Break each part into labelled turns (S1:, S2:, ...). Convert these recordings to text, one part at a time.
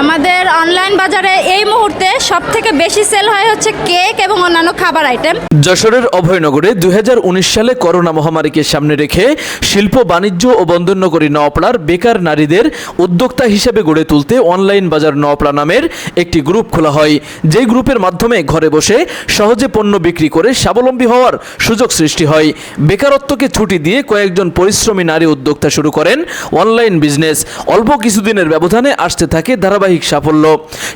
S1: আমাদের অনলাইন বাজারে এই মুহূর্তে সবথেকে বেশি সেল হয় হচ্ছে কেক এবং অন্যান্য খাবার আইটেম।
S2: যশোরের অভয়নগরে 2019 সালে করোনা মহামারীকে সামনে রেখে শিল্প বাণিজ্য ও বন্দরনগরী নওপাড়ার বেকার নারীদের উদ্যোক্তা হিসেবে গড়ে তুলতে অনলাইন বাজার নওপাড়া নামের একটি গ্রুপ খোলা হয়। যেই গ্রুপের মাধ্যমে ঘরে বসে সহজে পণ্য বিক্রি করে স্বাবলম্বী হওয়ার সুযোগ সৃষ্টি হয়। বেকারত্বকে ছুটি দিয়ে কয়েকজন পরিশ্রমী নারী উদ্যোক্তা শুরু করেন অনলাইন বিজনেস। অল্প কিছুদিনের ব্যবধানে আসতে থাকে ধারাবাহিক সাফল্য।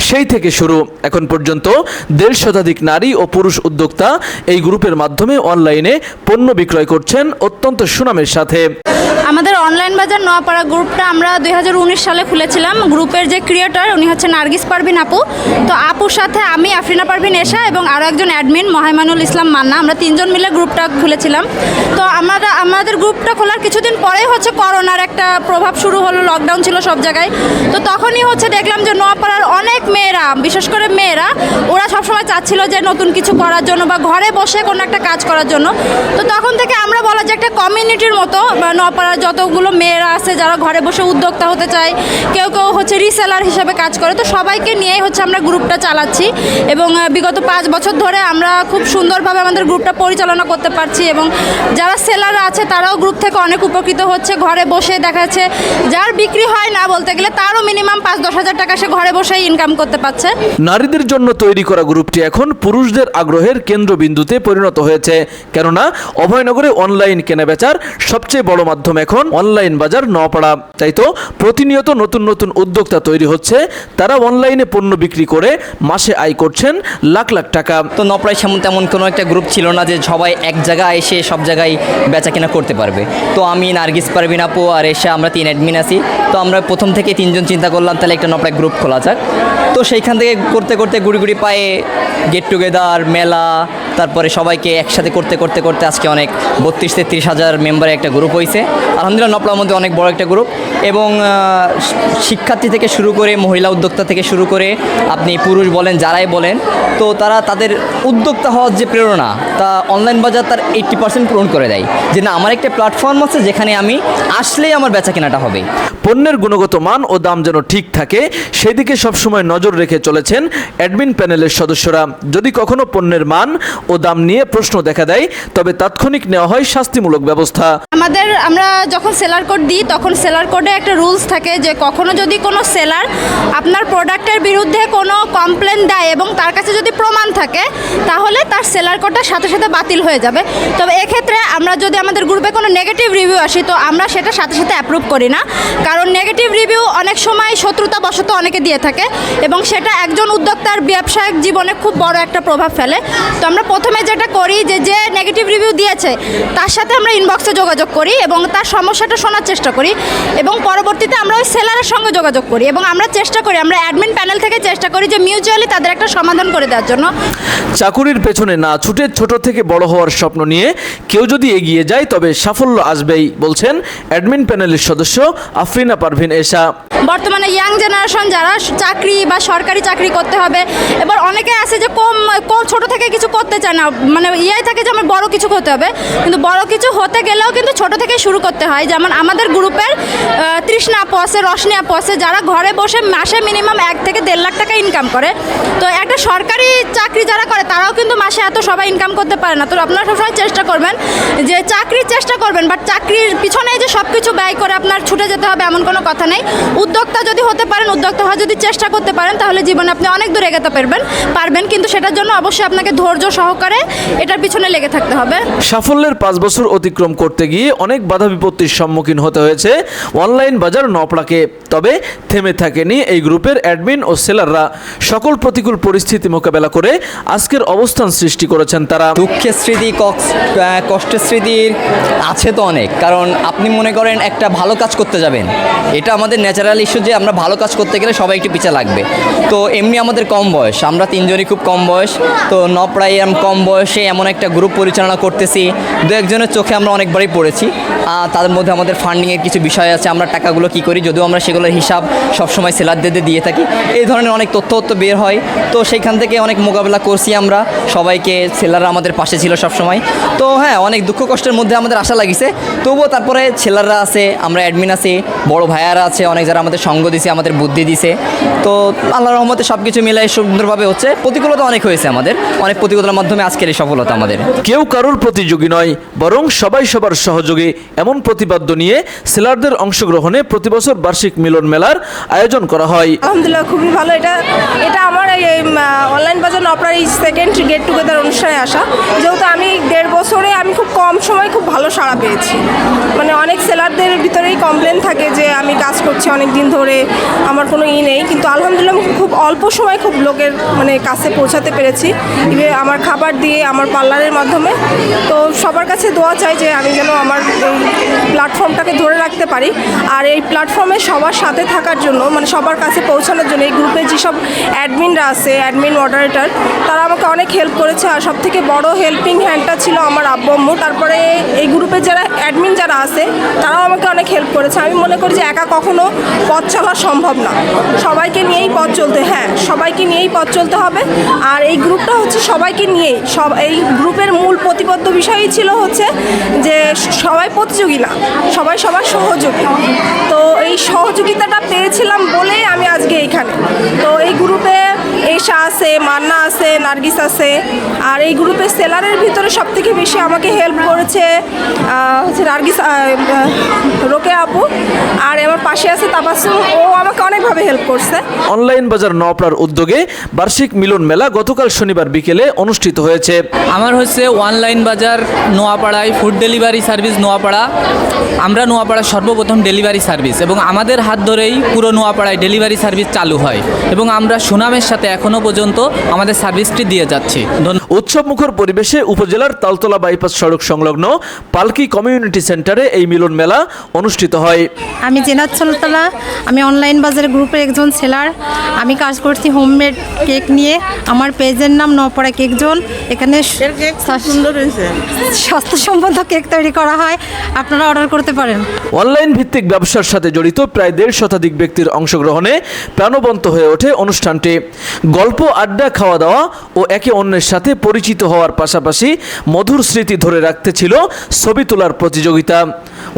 S2: সেই থেকে শুরু এখন পর্যন্ত 1.5 শতাধিক নারী ও পুরুষ উদ্যোক্তা এই গ্রুপের মাধ্যমে অনলাইনে পণ্য বিক্রয় করছেন অত্যন্ত সুনামের সাথে।
S1: আমাদের অনলাইন বাজার নোয়াপাড়া গ্রুপটা আমরা 2019 সালে খুলেছিলাম। গ্রুপের যে ক্রিয়েটর উনি হচ্ছে নার্গিস পারভিন আপু। তো আপুর সাথে আমি আফরিনা পারভিন এশা এবং আরও একজন অ্যাডমিন মহাইমানুল ইসলাম মান্না, আমরা তিনজন মিলে গ্রুপটা খুলেছিলাম। তো আমাদের গ্রুপটা খোলার কিছুদিন পরেই হচ্ছে করোনার একটা প্রভাব শুরু হলো, লকডাউন ছিল সব জায়গায়। তো তখনই হচ্ছে দেখলাম যে নোয়াপাড়ার অনেক মেয়েরা, বিশেষ করে মেয়েরা, ওরা সবসময় চাচ্ছিল যে নতুন কিছু করার জন্য বা ঘরে বসে কোনো একটা কাজ করার জন্য। তো তখন থেকে আমরা বলা যে একটা কমিউনিটির মতো নোয়াপাড়ার যতগুলো মেয়েরা আছে যারা ঘরে বসে উদ্যোক্তা হতে চায়, কেউ কেউ হচ্ছে রিসেলার হিসেবে কাজ করে, তো সবাইকে নিয়েই হচ্ছে আমরা গ্রুপটা চালাচ্ছি। এবং বিগত 5 বছর ধরে আমরা খুব সুন্দরভাবে আমাদের গ্রুপটা পরিচালনা করতে পারছি এবং যারা সেলাররা আছে তারাও গ্রুপ থেকে অনেক উপকৃত হচ্ছে। ঘরে বসে দেখা যাচ্ছে যার বিক্রি হয় না বলতে গেলে তারও মিনিমাম 5-10 হাজার টাকা সে ঘরে বসেই ইনকাম করতে পারছে।
S2: নারীদের জন্য তৈরি করা গ্রুপটি এখন পুরুষদের আগ্রহের কেন্দ্রবিন্দুতে পরিণত হয়েছে, কেননা অভয়নগরে অনলাইন কেনাবেচার সবচেয়ে বড় মাধ্যম এখন অনলাইন বাজার নওপাড়া। তাই তো প্রতিনিয়ত নতুন নতুন উদ্যোক্তা তৈরি হচ্ছে, তারা অনলাইনে পণ্য বিক্রি করে মাসে আয় করছেন লাখ লাখ টাকা।
S3: তো নওপাড়ায় তেমন কোনো একটা গ্রুপ ছিল না যে সবাই এক জায়গায় এসে সব জায়গায় বেচা কেনা করতে পারবে। তো আমি, নার্গিস পারভিন আপু আর এসে আমরা 3 অ্যাডমিন আছি। তো আমরা প্রথম থেকে 3 জন চিন্তা করলাম তাহলে একটা নওপাড়ায় গ্রুপ খোলা যাক। তো সেইখান থেকে করতে করতে গুড়ি পায়ে গেট টুগেদার, মেলা, তারপরে সবাইকে একসাথে করতে করতে করতে আজকে অনেক 32-33 হাজার মেম্বারের একটা গ্রুপ হয়েছে। আলহামদুলিল্লাহ নওপাড়ার মধ্যে অনেক বড় একটা গ্রুপ। এবং শিক্ষার্থী থেকে শুরু করে মহিলা উদ্যোক্তা থেকে শুরু করে আপনি পুরুষ বলেন, যারাই বলেন, তো তারা তাদের উদ্যোক্তা হওয়ার যে প্রেরণা তা অনলাইন বাজার তার 80% পূরণ করে দেয়। যে না, আমার একটা প্ল্যাটফর্ম আছে যেখানে আমি আসলেই আমার বেচা কেনাটা হবে।
S2: পণ্যের গুণগত মান ও দাম যেন ঠিক থাকে সেদিকে সবসময় নজর রেখে চলেছেন অ্যাডমিন প্যানেলের সদস্যরা। যদি কখনো পণ্যের মান ও দাম নিয়ে প্রশ্ন দেখা দেয় তবে তাৎক্ষণিক নেওয়া হয় শাস্তিমূলক ব্যবস্থা।
S1: আমরা যখন সেলার কোড দিই তখন সেলার কোডে একটা রুলস থাকে যে কখনো যদি কোনো সেলার আপনার প্রোডাক্টের বিরুদ্ধে কোনো কমপ্লেন দেয় এবং তার কাছে যদি প্রমাণ থাকে তাহলে তার সেলার কোডটা সাথে সাথে বাতিল হয়ে যাবে। তবে এক্ষেত্রে আমরা যদি আমাদের গ্রুপে কোনো নেগেটিভ রিভিউ আসি তো আমরা সেটা সাথে সাথে অ্যাপ্রুভ করি না, কারণ নেগেটিভ রিভিউ অনেক সময় শত্রুতাবশত অনেকে দিয়ে থাকে এবং সেটা একজন উদ্যোক্তার ব্যবসায়িক জীবনে খুব বড় একটা প্রভাব ফেলে। তো আমরা প্রথমে যেটা করি যে নেগেটিভ রিভিউ দিয়েছে তার সাথে আমরা ইনবক্সে যোগাযোগ করি এবং তার সমস্যাটা শোনার চেষ্টা করি এবং পরবর্তীতে আমরা ওই সেলারের সঙ্গে যোগাযোগ করি এবং আমরা চেষ্টা করি, আমরা অ্যাডমিন প্যানেল থেকে চেষ্টা করি যে মিউচুয়ালি তাদের একটা সমাধান করে দেওয়ার জন্য।
S2: চাকুরির পেছনে না ছুটে ছোট থেকে বড় হওয়ার স্বপ্ন নিয়ে কেউ যদি এগিয়ে যায় তবে সাফল্য আসবেই, বলছেন অ্যাডমিন প্যানেলের সদস্য আফরিনা পারভিন এশা।
S1: বর্তমানে ইয়াং জেনারেশন যারা চাকরি বা সরকারি চাকরি করতে হবে, এবার অনেকে আছে যে কম ছোট থেকে কিছু করতে চায় না, মানে থাকে যে আমার বড় কিছু করতে হবে, কিন্তু বড় কিছু হতে গেলেও কিন্তু ছোট থেকে শুরু করতে হয়। যেমন আমাদের গ্রুপের তৃষ্ণা আপু আছে, রশনি আপু আছে, যারা ঘরে বসে মাসে মিনিমাম 1 থেকে 1.5 লাখ টাকা ইনকাম করে। তো একটা সরকারি চাকরি যারা করে তারাও কিন্তু মাসে এত সবাই ইনকাম করতে পারে না। তো আপনারা সবসময় চেষ্টা করবেন যে চাকরির চেষ্টা করবেন, বাট চাকরির পিছনে যে সব কিছু ব্যয় করে আপনার ছুটে যেতে হবে এমন কোনো কথা নেই। উদ্যোক্তা যদি হতে পারেন, উদ্যোক্তা হওয়া যদি চেষ্টা করতে পারেন তাহলে জীবনে আপনি অনেক দূর এগোতে পারবেন, কিন্তু সেটার জন্য অবশ্যই আপনাকে ধৈর্য সহকারে এটার পিছনে লেগে থাকতে হবে।
S2: সাফল্যের 5 বছর অতিক্রম করতে গিয়ে অনেক বাধা বিপত্তির সম্মুখীন হতে হয়েছে অনলাইন বাজার নওপাড়াকে। তবে থেমে থাকেনি এই গ্রুপের অ্যাডমিন ও সেলাররা। সকল প্রতিকূল পরিস্থিতি মোকাবেলা করে আজকের অবস্থান সৃষ্টি করেছেন তারা।
S3: দুঃখের স্মৃতি, কষ্টের স্মৃতি আছে তো অনেক, কারণ আপনি মনে করেন একটা ভালো কাজ করতে যাবেন, এটা আমাদের ন্যাচারাল ইস্যু যে আমরা ভালো কাজ করতে গেলে সবাই একটু পিছিয়ে লাগবে। তো এমনি আমাদের কম বয়স, আমরা 3 জনই খুব কম বয়স। তো নওপাড়ায় কম বয়সে এমন একটা গ্রুপ পরিচালনা করতেছি, 2-1 চোখে আমরা অনেকবারই পড়েছি। তাদের মধ্যে আমাদের ফান্ডিংয়ের কিছু বিষয় আছে, আমরা টাকাগুলো কী করি, যদিও আমরা সেগুলোর হিসাব সবসময় সেলারদের দিয়ে থাকি, এই ধরনের অনেক তথ্য বের হয়। তো সেইখান থেকে অনেক মোকাবেলা করছি আমরা, সবাইকে ছেলেরা আমাদের পাশে ছিল সব সময়। তো হ্যাঁ, অনেক দুঃখ কষ্টের মধ্যে আমাদের আশা লাগিছে, তবুও তারপরে ছেলেরা আছে, আমরা অ্যাডমিন আছি, বড় ভাইয়ারা আছে অনেক, যারা আমাদের সঙ্গ দিছে, আমাদের বুদ্ধি দিছে। তো আল্লাহর রহমতে সব কিছু মিলাই সুন্দরভাবে হচ্ছে। প্রতিকূলতা অনেক হয়েছে আমাদের, অনেক প্রতিকূলতার মাধ্যমে আজকের এই সফলতা আমাদের।
S2: কেউ কারোর প্রতিযোগী নয়, বরং সবাই সবার সহযোগী, এমন প্রতিপাদ্য নিয়ে সেলারদের অংশগ্রহণে প্রতিবছর বার্ষিক মিলন মেলার আয়োজন করা হয়।
S4: আলহামদুলিল্লাহ, খুবই ভালো। এটা আমার এই অনলাইন বাজার নপড়ার এই সেকেন্ড গেট টুগেদার অনুষ্ঠানে আসা। যেহেতু আমি 1.5 বছরে আমি খুব কম সময় খুব ভালো সাড়া পেয়েছি। মানে অনেক সেলারদের ভিতরেই কমপ্লেন থাকে যে আমি কাজ করছি অনেক দিন ধরে, আমার কোনো নেই, কিন্তু আলহামদুলিল্লাহ আমি খুব অল্প সময় খুব লোকের মানে কাছে পৌঁছাতে পেরেছি, আমার খাবার দিয়ে, আমার পার্লারের মাধ্যমে। তো সবার কাছে দোয়া চাই যে আমি যেন আমার এই প্ল্যাটফর্মটাকে ধরে রাখতে পারি। আর এই প্ল্যাটফর্মে সবার সাথে থাকার জন্য, মানে সবার কাছে পৌঁছানোর জন্য এই গ্রুপে যেসব অ্যাডমিনরা আছে, অ্যাডমিন মডারেটর, তারা আমাকে অনেক হেল্প করেছে। আর সব থেকে বড় হেল্পিং হ্যান্ডটা ছিল আমার আব্বু আম্মু। তারপরে এই গ্রুপে যারা অ্যাডমিন যারা আছে তারাও আমাকে অনেক হেল্প করেছে। আমি মনে করি যে একা কখনো পথ চলা সম্ভব না, সবাইকে নিয়েই পথ চলতে, হ্যাঁ সবাইকে নিয়েই পথ চলতে হবে। আর এই গ্রুপটা হচ্ছে সবাইকে নিয়েই, এই গ্রুপের মূল প্রতিবদ্ধ বিষয়ই ছিল হচ্ছে যে সবাই প্রতিযোগী না, সবাই সবার সহযোগী। তো এই সহযোগিতাটা পেয়েছিলাম বলেই আমি আজকে এইখানে। তো এই গ্রুপে এশা আছে, মান্না আছে, নার্গিস আছে। আর এই গ্রুপে সেলারের ভিতরে সব থেকে বেশি আমাকে হেল্প করেছে হচ্ছে নার্গিস, রোকে আপু। আর আমার পাশে আছে তাবাসসুম, ও আমাকে অনেকভাবে হেল্প করছে।
S2: অনলাইন বাজার নওপাড়ার উদ্যোগে বার্ষিক মিলন মেলা গতকাল শনিবার বিকেলে অনুষ্ঠিত হয়েছে।
S5: আমার হচ্ছে অনলাইন বাজার নোয়াপাড়ায় ফুড ডেলিভারি সার্ভিস নোয়াপাড়া। আমরা নোয়াপাড়ার সর্বপ্রথম ডেলিভারি সার্ভিস, এবং আমাদের হাত ধরেই পুরো নোয়াপাড়ায় ডেলিভারি সার্ভিস চালু হয়, এবং আমরা সুনামের সাথে এখনও পর্যন্ত আমাদের সার্ভিসটি দিয়ে যাচ্ছি।
S2: উৎসব মুখর পরিবেশে উপজেলার তালতলা বাইপাস সড়ক সংলগ্ন পালকি কমিউনিটি সেন্টারে এই মিলন মেলা অনুষ্ঠিত হয়।
S6: আমি জেনাত সুলতানা, আমি অনলাইন বাজার গ্রুপের একজন সেলার। আমি কাজ করছি হোমমেড কেক নিয়ে। আমার পেজের নাম নওপাড়া কেক জোন। এখানে স্বাস্থ্যসম্মত কেক তৈরি করা হয়, আপনারা অর্ডার করতে পারেন।
S2: অনলাইন ভিত্তিক ব্যবসার সাথে জড়িত প্রায় 1.5 শতাধিক ব্যক্তির অংশগ্রহণে প্রাণবন্ত হয়ে ওঠে অনুষ্ঠানটি। গল্প, আড্ডা, খাওয়া দাওয়া ও একে অন্যের সাথে পরিচিত হওয়ার পাশাপাশি মধুর স্মৃতি ধরে রাখতে ছিল ছবি তোলার প্রতিযোগিতা।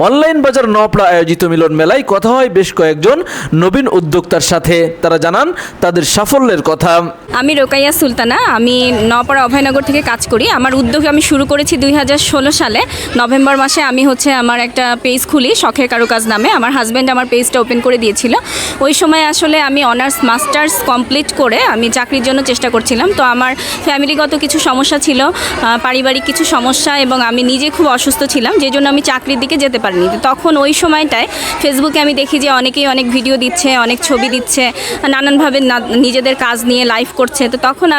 S2: অনলাইন বাজার নওপাড়া আয়োজিত মিলন মেলায় কথা হয় বেশ কয়েকজন নবীন উদ্যোক্তার সাথে। তারা জানান তাদের সাফল্যের কথা।
S7: আমি রোকাইয়া সুলতানা, আমি নওপাড়া অভয়নগর থেকে কাজ করি। আমার উদ্যোগ আমি শুরু করেছি 2016 সালে নভেম্বর মাসে। আমি হচ্ছে আমার একটা পেজ খুলি শখের কারুকাজ নামে। আমার হাজব্যান্ড আমার পেজটা ওপেন করে দিয়েছিল। ওই সময় আসলে আমি অনার্স মাস্টার্স কমপ্লিট করে আমি চাকরির জন্য চেষ্টা করছিলাম। তো আমার ফ্যামিলিগত কিছু সমস্যা ছিল, পারিবারিক কিছু সমস্যা, এবং আমি নিজে খুব অসুস্থ ছিলাম, যে জন্য আমি চাকরির দিকে যেতে পারিনি। তখন ওই সময়টায় ফেসবুকে আমি দেখি যে অনেকেই অনেক ভিডিও দিচ্ছে, অনেক ছবি দিচ্ছে, নানানভাবে নিজেদের কাজ নিয়ে লাইভ করছে। তো তখন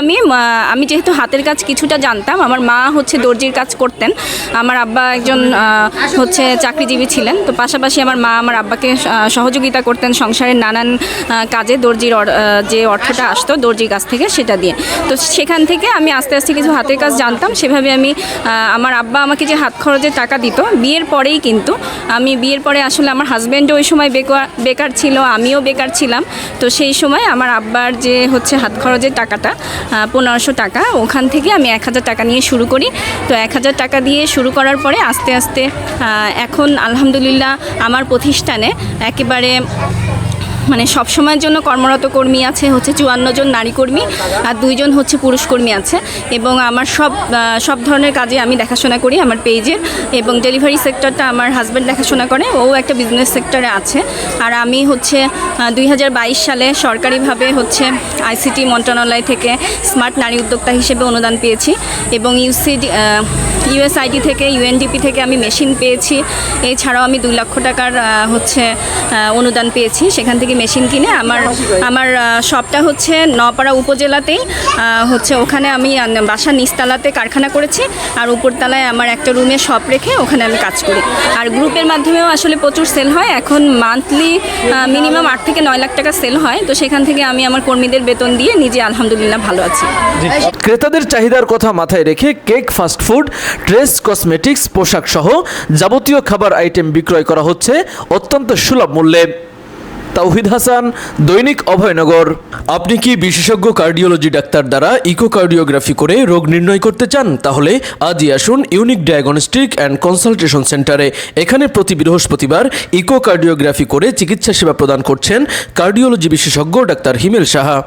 S7: আমি যেহেতু হাতের কাজ কিছুটা জানতাম, আমার মা হচ্ছে দর্জির কাজ করতেন, আমার আব্বা একজন হচ্ছে চাকরিজীবী ছিলেন। তো পাশাপাশি আমার মা আমার আব্বাকে সহযোগিতা করতেন সংসারের নানান কাজে। দর্জির যে অর্থটা আসতো দর্জির কাছ থেকে সেটা দিয়ে। তো সেখান থেকে আমি আস্তে আস্তে কিছু হাতের কাজ জানতাম। সেভাবে আমি আমার আব্বা আমাকে যে হাত খরচের টাকা দিত বিয়ের পরেই, কিন্তু আমি বিয়ের পরে আসলে আমার হাজব্যান্ডও ওই সময় বেকার ছিল, আমিও বেকার ছিলাম। তো সেই সময় আমার আব্বার যে হচ্ছে হাত খরচের টাকাটা 1500 টাকা, ওখান থেকে আমি 1000 টাকা নিয়ে শুরু করি। তো 1000 টাকা দিয়ে শুরু করার পরে আস্তে আস্তে এখন আলহামদুলিল্লাহ আমার প্রতিষ্ঠানে একেবারে মানে সব সময়ের জন্য কর্মরত কর্মী আছে হচ্ছে 54 জন নারী কর্মী, আর 2 জন হচ্ছে পুরুষ কর্মী আছে। এবং আমার সব ধরনের কাজে আমি দেখাশোনা করি আমার পেজের, এবং ডেলিভারি সেক্টরটা আমার হাজব্যান্ড দেখাশোনা করে, ও একটা বিজনেস সেক্টরে আছে। আর আমি হচ্ছে 2022 সালে সরকারিভাবে হচ্ছে আইসিটি মন্ত্রণালয় থেকে স্মার্ট নারী উদ্যোক্তা হিসেবে অনুদান পেয়েছি, এবং ইউএসআইডি থেকে, ইউএনডিপি থেকে আমি মেশিন পেয়েছি। এছাড়াও আমি 2 লক্ষ টাকার হচ্ছে অনুদান পেয়েছি। সেখান থেকে মেশিন কিনে আমার শপটা হচ্ছে নওপাড়া উপজেলাতেই হচ্ছে, ওখানে আমি বাসার নিচতলাতে কারখানা করেছি, আর উপরতলায় আমার একটা রুমে শপ রেখে ওখানে আমি কাজ করি। আর গ্রুপের মাধ্যমেও আসলে প্রচুর সেল হয়। এখন মান্থলি মিনিমাম 8 থেকে 9 লাখ টাকা সেল হয়। তো সেখান থেকে আমি আমার কর্মীদের বেতন দিয়ে নিজে আলহামদুলিল্লাহ ভালো আছি।
S2: ক্রেতাদের চাহিদার কথা মাথায় রেখে কেক, ফাস্টফুড, ড্রেস, কসমেটিক্স, পোশাক সহ যাবতীয় খাবার আইটেম বিক্রয় করা হচ্ছে অত্যন্ত সুলভ মূল্যে। তাওহিদ হাসান, দৈনিক অভয়নগর। আপনি কি বিশেষজ্ঞ কার্ডিওলজি ডাক্তার দ্বারা ইকোকার্ডিওগ্রাফি করে রোগ নির্ণয় করতে চান? তাহলে আজই আসুন ইউনিক ডায়াগনস্টিক অ্যান্ড কনসালটেশন সেন্টারে। এখানে প্রতি বৃহস্পতিবার ইকোকার্ডিওগ্রাফি করে চিকিৎসা সেবা প্রদান করছেন কার্ডিওলজি বিশেষজ্ঞ ডাক্তার হিমেল সাহা।